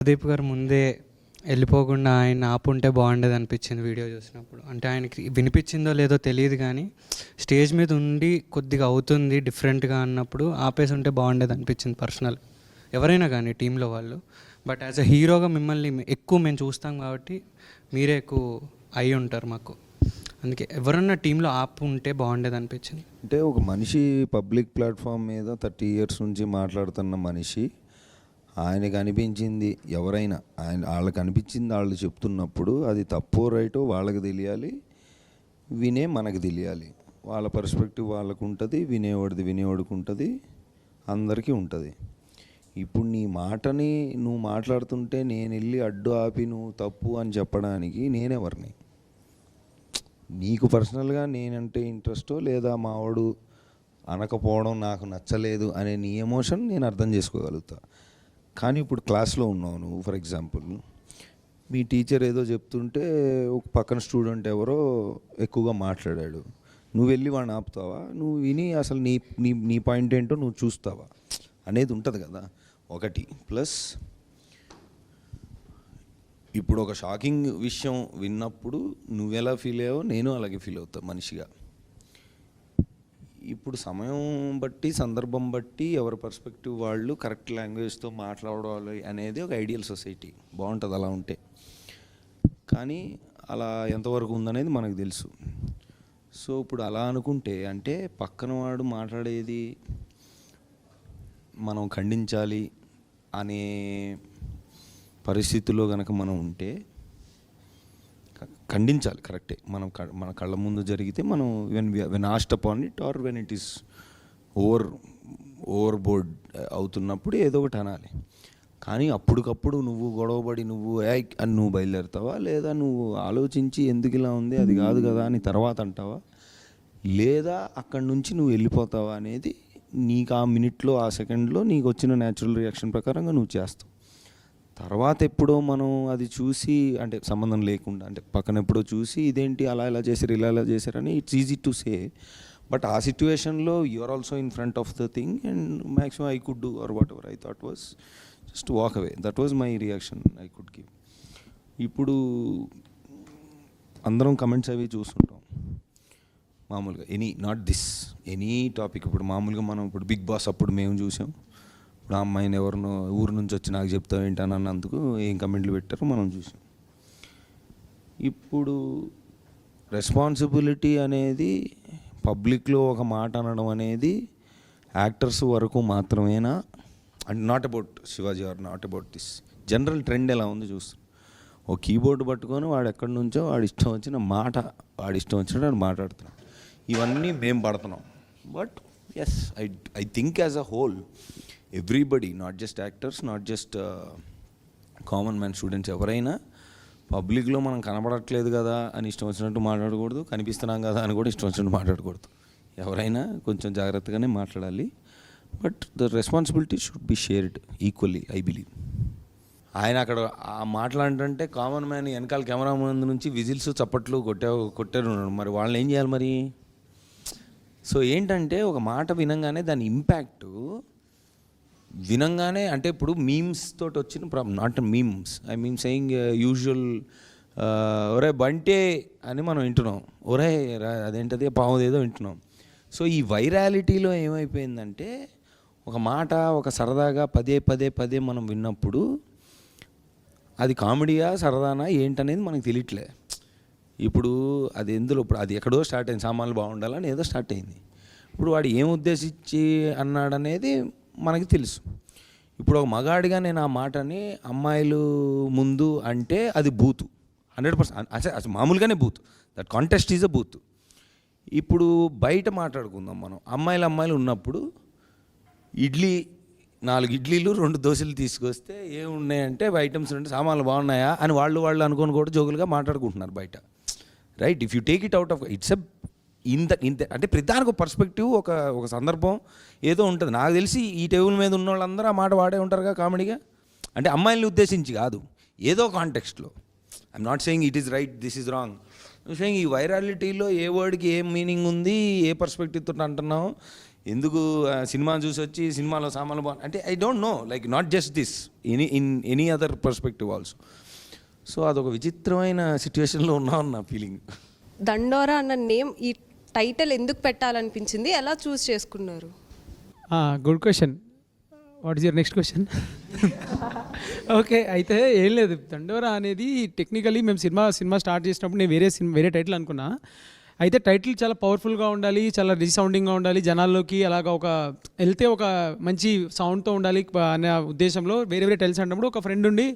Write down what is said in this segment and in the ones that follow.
ప్రదీప్ గారు ముందే వెళ్ళిపోకుండా ఆయన ఆపుంటే బాగుండేది అనిపించింది వీడియో చూసినప్పుడు. అంటే ఆయనకి వినిపించిందో లేదో తెలియదు కానీ స్టేజ్ మీద ఉండి కొద్దిగా అవుతుంది డిఫరెంట్గా అన్నప్పుడు ఆపేసి ఉంటే బాగుండేది అనిపించింది పర్సనల్. ఎవరైనా కానీ టీంలో వాళ్ళు. బట్ యాజ్ అ హీరోగా మిమ్మల్ని ఎక్కువ మేము చూస్తాం కాబట్టి మీరే ఎక్కువ అయి ఉంటారు మాకు. అందుకే ఎవరన్నా టీంలో ఆపు ఉంటే బాగుండేది అనిపించింది. అంటే ఒక మనిషి పబ్లిక్ ప్లాట్ఫామ్ మీద 30 years నుంచి మాట్లాడుతున్న మనిషి, ఆయనకు అనిపించింది ఎవరైనా వాళ్ళకి అనిపించింది వాళ్ళు చెప్తున్నప్పుడు అది తప్పో రైటో వాళ్ళకి తెలియాలి, వినే మనకు తెలియాలి. వాళ్ళ పర్స్పెక్టివ్ వాళ్ళకు ఉంటుంది, వినేవాడికి ఉంటుంది, అందరికీ ఉంటుంది. ఇప్పుడు నీ మాటని నువ్వు మాట్లాడుతుంటే నేను వెళ్ళి అడ్డు ఆపి నువ్వు తప్పు అని చెప్పడానికి నేనెవరిని? నీకు పర్సనల్గా నేనంటే ఇంట్రెస్టో లేదా మావాడు అనకపోవడం నాకు నచ్చలేదు అనే నీ ఎమోషన్ నేను అర్థం చేసుకోగలుగుతా. కానీ ఇప్పుడు క్లాస్లో ఉన్నావు నువ్వు, ఫర్ ఎగ్జాంపుల్ మీ టీచర్ ఏదో చెప్తుంటే ఒక పక్కన స్టూడెంట్ ఎవరో ఎక్కువగా మాట్లాడాడు, నువ్వు వెళ్ళి వాడిని ఆపుతావా? నువ్వు విని అసలు నీ నీ నీ పాయింట్ ఏంటో నువ్వు చూస్తావా అనేది ఉంటుంది కదా ఒకటి. ప్లస్ ఇప్పుడు ఒక షాకింగ్ విషయం విన్నప్పుడు నువ్వెలా ఫీల్ అయ్యావో నేను అలాగే ఫీల్ అవుతా మనిషిగా. ఇప్పుడు సమయం బట్టి సందర్భం బట్టి ఎవరి పర్స్పెక్టివ్ వాళ్ళు కరెక్ట్ లాంగ్వేజ్తో మాట్లాడాలి అనేది ఒక ఐడియల్ సొసైటీ, బాగుంటుంది అలా ఉంటే. కానీ అలా ఎంతవరకు ఉందనేది మనకు తెలుసు. సో ఇప్పుడు అలా అనుకుంటే అంటే పక్కన వాడు మాట్లాడేది మనం ఖండించాలి అనే పరిస్థితుల్లో కనుక మనం ఉంటే ఖండించాలి, కరెక్టే. మన కళ్ళ ముందు జరిగితే మనం when asked upon it or when it is over board అవుతున్నప్పుడు ఏదో ఒకటి అనాలి. కానీ అప్పటికప్పుడు నువ్వు గొడవపడి నువ్వు అని నువ్వు బయలుదేరుతావా, లేదా నువ్వు ఆలోచించి ఎందుకు ఇలా ఉంది అది కాదు కదా అని తర్వాత అంటావా, లేదా అక్కడి నుంచి నువ్వు వెళ్ళిపోతావా అనేది నీకు ఆ మినిట్లో ఆ సెకండ్లో నీకు వచ్చిన న్యాచురల్ రియాక్షన్ ప్రకారంగా నువ్వు చేస్తావు. తర్వాత ఎప్పుడో మనం అది చూసి అంటే సంబంధం లేకుండా అంటే పక్కన ఎప్పుడో చూసి ఇదేంటి అలా ఇలా చేశారు ఇలా చేశారని it's easy to say. But ఆ సిచ్యువేషన్లో you are also in front of the thing and maximum I could do or whatever I thought was just walk away. That was my reaction I could give. ఇప్పుడు అందరం comments అవి చూస్తుంటాం మామూలుగా, any topic. ఇప్పుడు మామూలుగా మనం ఇప్పుడు big boss అప్పుడు మేము చూసాం, ఇప్పుడు ఆ అమ్మాయిని ఎవరినో ఊరు నుంచి వచ్చి నాకు చెప్తావు ఏంటని అన్నందుకు ఏం కమెంట్లు పెట్టారో మనం చూసాం. ఇప్పుడు రెస్పాన్సిబిలిటీ అనేది పబ్లిక్లో ఒక మాట అనడం అనేది యాక్టర్స్ వరకు మాత్రమేనా? And not about Shivaji or not about this, general trend ఎలా ఉంది చూస్తాం. ఓ కీబోర్డ్ పట్టుకొని వాడు ఎక్కడి నుంచో వాడి ఇష్టం వచ్చిన మాట వాడి ఇష్టం వచ్చినట్టు మాట్లాడుతున్నాడు. ఇవన్నీ మేము పడుతున్నాం. But yes, I think as a whole everybody, not just actors, not just common man students, ఎవరైనా పబ్లిక్లో మనం కనపడట్లేదు కదా అని ఇష్టం వచ్చినట్టు మాట్లాడకూడదు, కనిపిస్తున్నాం కదా అని కూడా ఇష్టం వచ్చినట్టు మాట్లాడకూడదు. ఎవరైనా కొంచెం జాగ్రత్తగానే మాట్లాడాలి. But the responsibility should be shared equally I believe. ఆయన అక్కడ ఆ మాట్లాడంటే కామన్ మ్యాన్ వెనకాల కెమెరా ముందు నుంచి విజిల్స్ చప్పట్లు కొట్టారు, మరి వాళ్ళని ఏం చేయాలి మరి? సో ఏంటంటే ఒక మాట వినంగానే దాని ఇంపాక్ట్ వినంగానే, అంటే ఇప్పుడు మీమ్స్ తోటి వచ్చిన problem, not memes I mean saying usual ఒరే బంటే అని మనం వింటున్నాం, ఒరే అదేంటది పావుదేదో వింటున్నాం. సో ఈ వైరాలిటీలో ఏమైపోయిందంటే ఒక మాట ఒక సరదాగా పదే మనం విన్నప్పుడు అది కామెడీయా సరదానా ఏంటనేది మనకు తెలియట్లే. ఇప్పుడు అది ఇప్పుడు అది ఎక్కడో స్టార్ట్ అయింది, సామాన్లు బాగుండాలని ఏదో స్టార్ట్ అయింది. ఇప్పుడు వాడు ఏం ఉద్దేశించి అన్నాడనేది మనకి తెలుసు. ఇప్పుడు ఒక మగాడిగా నేను ఆ మాటని అమ్మాయిలు ముందు అంటే అది బూతు 100%, అసలు మామూలుగానే బూతు, దట్ కాంటెస్ట్ ఈజ్ అ బూతు. ఇప్పుడు బయట మాట్లాడుకుందాం మనం, అమ్మాయిలు ఉన్నప్పుడు 4 ఇడ్లీలు 2 దోశలు తీసుకొస్తే ఏమున్నాయంటే ఐటమ్స్ ఉంటే సామాన్లు బాగున్నాయా అని వాళ్ళు అనుకొని కూడా జోకులుగా మాట్లాడుకుంటున్నారు బయట, right? If you take it out of it's ఇంత అంటే ప్రతిదానికి ఒక పర్స్పెక్టివ్, ఒక సందర్భం ఏదో ఉంటుంది. నాకు తెలిసి ఈ టేబుల్ మీద ఉన్న వాళ్ళందరూ ఆ మాట వాడే ఉంటారుగా కామెడీగా, అంటే అమ్మాయిల్ని ఉద్దేశించి కాదు, ఏదో కాంటెక్స్ట్లో. I'm not saying it is right, this is wrong. Saying ఈ వైరాలిటీలో ఏ వర్డ్కి ఏం మీనింగ్ ఉంది, ఏ పర్స్పెక్టివ్తో అంటున్నావు, ఎందుకు సినిమాని చూసి వచ్చి సినిమాలో సామాన్లు బాగుంది అంటే I don't know like not just this any other perspective also. So అదొక విచిత్రమైన సిచ్యువేషన్లో ఉన్నాం నా ఫీలింగ్. దండోరా అన్న నేమ్ ఈ టైటిల్ ఎందుకు పెట్టాలనిపించింది, ఎలా చూస్ చేసుకున్నారు? Good question. What is your next question? Okay, అయితే ఏం లేదు, దండోరా అనేది టెక్నికలీ మేము సినిమా స్టార్ట్ చేసినప్పుడు నేను వేరే టైటిల్ అనుకున్నా. అయితే టైటిల్ చాలా పవర్ఫుల్గా ఉండాలి, చాలా రీసౌండింగ్గా ఉండాలి, జనాల్లోకి అలాగా వెళ్తే ఒక మంచి సౌండ్తో ఉండాలి అనే ఉద్దేశంలో వేరే టైటిల్స్ అన్నప్పుడు ఒక ఫ్రెండ్ ఉండి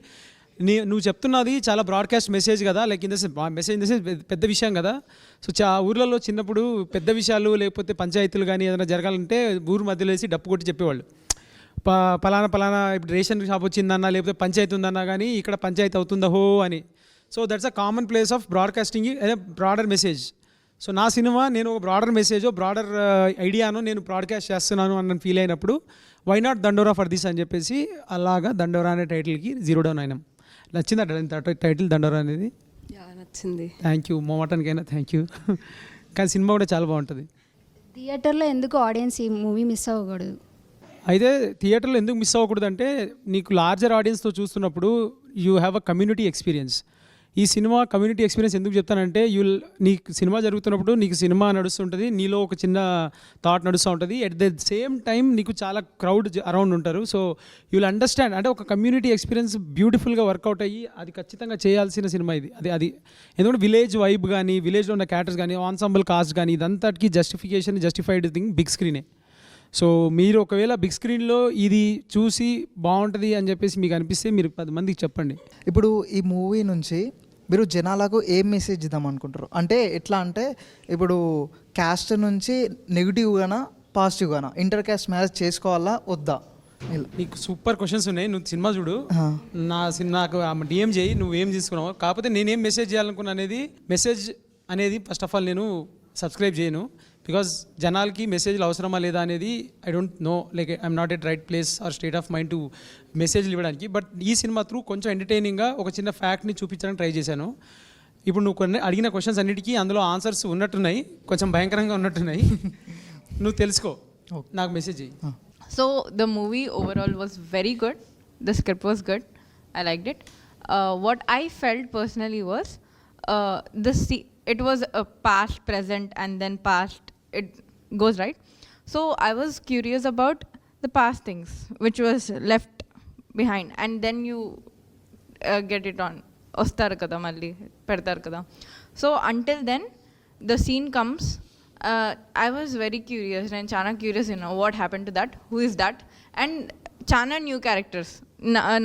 నువ్వు చెప్తున్నది చాలా బ్రాడ్కాస్ట్ మెసేజ్ కదా, like in the message in the sense పెద్ద విషయం కదా. సో ఊర్లలో చిన్నప్పుడు పెద్ద విషయాలు లేకపోతే పంచాయతీలు కానీ ఏదైనా జరగాలంటే ఊరు మధ్యలో వేసి డప్పు కొట్టి చెప్పేవాళ్ళు. పలానా ఇప్పుడు రేషన్ షాప్ వచ్చిందన్నా లేకపోతే పంచాయతీ ఉందన్నా కానీ ఇక్కడ పంచాయతీ అవుతుందా హో అని. So that's a common place of broadcasting broader message. So నా సినిమా నేను ఒక బ్రాడర్ మెసేజో బ్రాడర్ ఐడియాను నేను బ్రాడ్కాస్ట్ చేస్తున్నాను అన్న ఫీల్ అయినప్పుడు వై నాట్ దండోరా ఫర్ దిస్ అని చెప్పేసి అలాగా దండోరా అనే టైటిల్కి జీరో డౌన్ అయినాం. నచ్చిందట టైటిల్ దండోరా అనేది? నచ్చింది. థ్యాంక్ యూ, మోమటానికైనా థ్యాంక్ యూ. కానీ సినిమా కూడా చాలా బాగుంటుంది. థియేటర్లో ఎందుకు ఆడియన్స్ ఈ మూవీ మిస్ అవ్వకూడదు? అయితే థియేటర్లో ఎందుకు మిస్ అవ్వకూడదు అంటే నీకు లార్జర్ ఆడియన్స్తో చూస్తున్నప్పుడు you have a community experience. ఈ సినిమా కమ్యూనిటీ ఎక్స్పీరియన్స్ ఎందుకు చెప్తానంటే నీకు సినిమా జరుగుతున్నప్పుడు నీకు సినిమా నడుస్తుంటుంది, నీలో ఒక చిన్న థాట్ నడుస్తూ ఉంటుంది, ఎట్ ద సేమ్ టైం నీకు చాలా క్రౌడ్ అరౌండ్ ఉంటారు. సో యూ విల్ అండర్స్టాండ్ అంటే ఒక కమ్యూనిటీ ఎక్స్పీరియన్స్ బ్యూటిఫుల్గా వర్కౌట్ అయ్యి అది ఖచ్చితంగా చేయాల్సిన సినిమా ఇది. అది ఎందుకంటే విలేజ్ వైబ్ కానీ విలేజ్లో ఉన్న క్యారెక్టర్స్ కానీ ఆన్సాంబుల్ కాస్ట్ కానీ ఇదంతటికి జస్టిఫైడ్ థింగ్ బిగ్ స్క్రీనే. సో మీరు ఒకవేళ బిగ్ స్క్రీన్లో ఇది చూసి బాగుంటుంది అని చెప్పేసి మీకు అనిపిస్తే మీరు 10 మందికి చెప్పండి. ఇప్పుడు ఈ మూవీ నుంచి మీరు జనాలకు ఏం మెసేజ్ ఇద్దాం అనుకుంటారు? అంటే ఎట్లా అంటే ఇప్పుడు క్యాస్ట్ నుంచి నెగిటివ్గానా పాజిటివ్గానా ఇంటర్ క్యాస్ట్ మ్యారేజ్ చేసుకోవాలా వద్దా? నీకు సూపర్ క్వశ్చన్స్ ఉన్నాయి, నువ్వు సినిమా చూడు, నాకు డిఎం చేయి నువ్వేం తీసుకున్నావు. కాకపోతే నేనేం మెసేజ్ చేయాలనుకున్నా మెసేజ్ అనేది ఫస్ట్ ఆఫ్ ఆల్ నేను సబ్స్క్రైబ్ చేయను, బికాజ్ జనాలకి మెసేజ్లు అవసరమా లేదా అనేది I don't know, like I'm not at right place or state of mind to మెసేజ్లు ఇవ్వడానికి. బట్ ఈ సినిమా త్రూ కొంచెం ఎంటర్టైనింగ్గా ఒక చిన్న ఫ్యాక్ట్ని చూపించడానికి ట్రై చేశాను. ఇప్పుడు నువ్వు కొన్ని అడిగిన క్వశ్చన్స్ అన్నిటికీ అందులో ఆన్సర్స్ ఉన్నట్టున్నాయి, కొంచెం భయంకరంగా ఉన్నట్టున్నాయి. నువ్వు తెలుసుకో, నాకు మెసేజ్ చెయ్యి. So the movie overall was very good. The script was good. I liked it. What I felt personally was it was a past, present, and then past. It goes right. So I was curious about the past things which was left behind, and then you get it on. Ostar kada malli pedtar kada. So until then, the scene comes. I was very curious and chana curious, what happened to that, who is that, and chana new characters.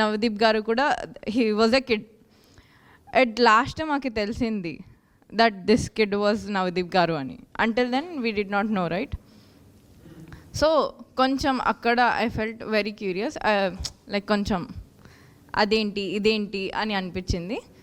Navdeep garu kuda, he was a kid. At last maaki telisindi that this kid was Navdeep garu ani. Until then we did not know, right? So koncham akkada I felt very curious, like koncham adenti identi ani anpichindi.